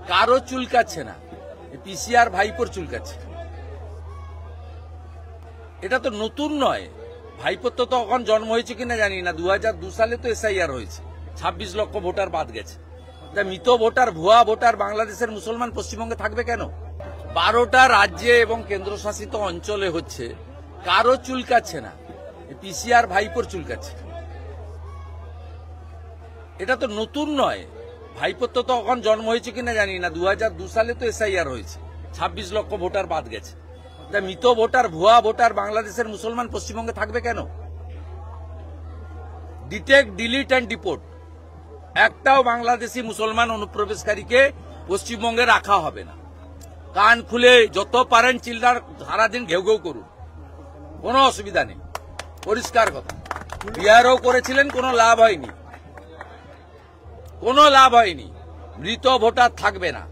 কারো চুলকাচ্ছে না, পিসিআর ভাইপোর চুলকাচ্ছে। এটা তো নতুন নয়, ভাইপোর তো তখন জন্ম হয়েছে কিনা জানি না। 2002 সালে তো এসআইআর হয়েছে, 26 লক্ষ ভোটার বাদ গেছে। মৃত ভোটার, ভুয়া ভোটার বাংলাদেশের মুসলমান পশ্চিমবঙ্গে থাকবে কেন? 12টা রাজ্যে এবং কেন্দ্রশাসিত অঞ্চলে হচ্ছে, কারো চুলকাচ্ছে না, পিসিআর ভাইপোর চুলকাচ্ছে। এটা তো নতুন নয়, ভাইপোর তো তখন জন্ম হয়েছে কিনা জানি না। 2002 সালে তো এসআইআর হয়েছে, 26 লক্ষ ভোটার বাদ গেছে। মৃত ভোটার, ভুয়া ভোটার বাংলাদেশের মুসলমান পশ্চিমবঙ্গে থাকবে কেন? ডিটেক্ট, ডিলিট অ্যান্ড ডিপোর্ট, একটাও বাংলাদেশি মুসলমান অনুপ্রবেশকারীকে পশ্চিমবঙ্গে রাখা হবে না। কান খুলে যত পারেন চিল্লার সারাদিন ঘেউ ঘেউ করুন, কোনো অসুবিধা নেই, পরিষ্কার কথা। বিহারও করেছিলেন, কোনো লাভ হয়নি, কোনো লাভ হয়নি। মৃত ভোটার থাকবে না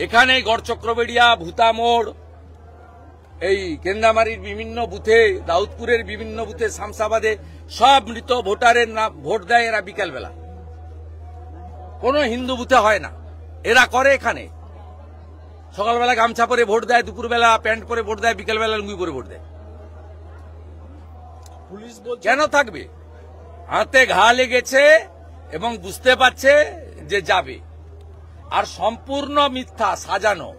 এখানে। গড়চক্রবেড়িয়া, ভূতামোড়, এই কেন্দামারির বিভিন্ন বুথে, দাউদপুরের বিভিন্ন বুথে, শামসাবাদে সব মৃত ভোটারের নাম ভোট দেয় এরা বিকালবেলা। কোন হিন্দু বুথে হয় না, এরা করে এখানে। সকালবেলা গামছা পরে ভোট দেয়, দুপুরবেলা প্যান্ট পরে ভোট দেয়, বিকালবেলা লুঙ্গি পরে ভোট দেয়। পুলিশ কেন থাকবে? হাতে ঘা লেগেছে এবং বুঝতে পারছে যে যাবে। আর সম্পূর্ণ মিথ্যা সাজানো,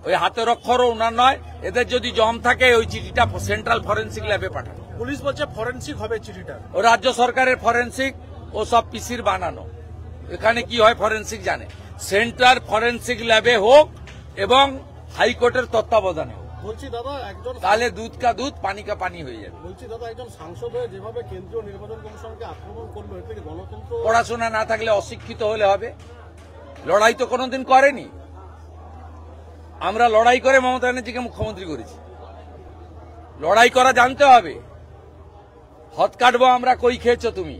ওই হাতের অক্ষরও ওনার নয়। এদের যদি জম থাকে ওই চিঠিটা সেন্ট্রাল ফরেন্সিক ল্যাবে পাঠানো। পুলিশ বলছে ফরেন্সিক হবে চিঠিটা, ও রাজ্য সরকারের ফরেন্সিক, ও সব পিসির বানানো। এখানে কি হয় ফরেন্সিক জানে। সেন্ট্রাল ফরেন্সিক ল্যাবে হোক এবং হাইকোর্টের তত্ত্বাবধানে হোক। বলছি দাদা, একজন তাহলে দুধ কা দুধ, পানি কা পানি হয়ে যাবে। বলছি দাদা, একজন সাংসদ হয়ে যেভাবে কেন্দ্রীয় নির্বাচন কমিশনকে আক্রমণ করলো, এর থেকে গণতন্ত্র। পড়াশোনা না থাকলে অশিক্ষিত হলে হবে? লড়াই তো কোনোদিন করেনি। আমরা লড়াই করে মমতা ব্যানার্জিকে মুখ্যমন্ত্রী করেছি। লড়াই করা জানতে হবে। হদ কাটবো আমরা, কই খেয়েছো তুমি?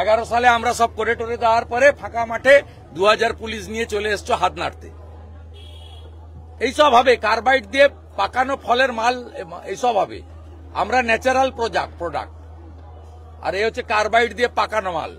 11 সালে আমরা সব করে টোরে দেওয়ার পরে ফাঁকা মাঠে 2000 পুলিশ নিয়ে চলে এসছো হাত নাড়তে। এইসব হবে, কার্বাইড দিয়ে পাকানো ফলের মাল, এইসব হবে। আমরা ন্যাচারাল প্রোডাক্ট, আর এই হচ্ছে কার্বাইড দিয়ে পাকানো মাল।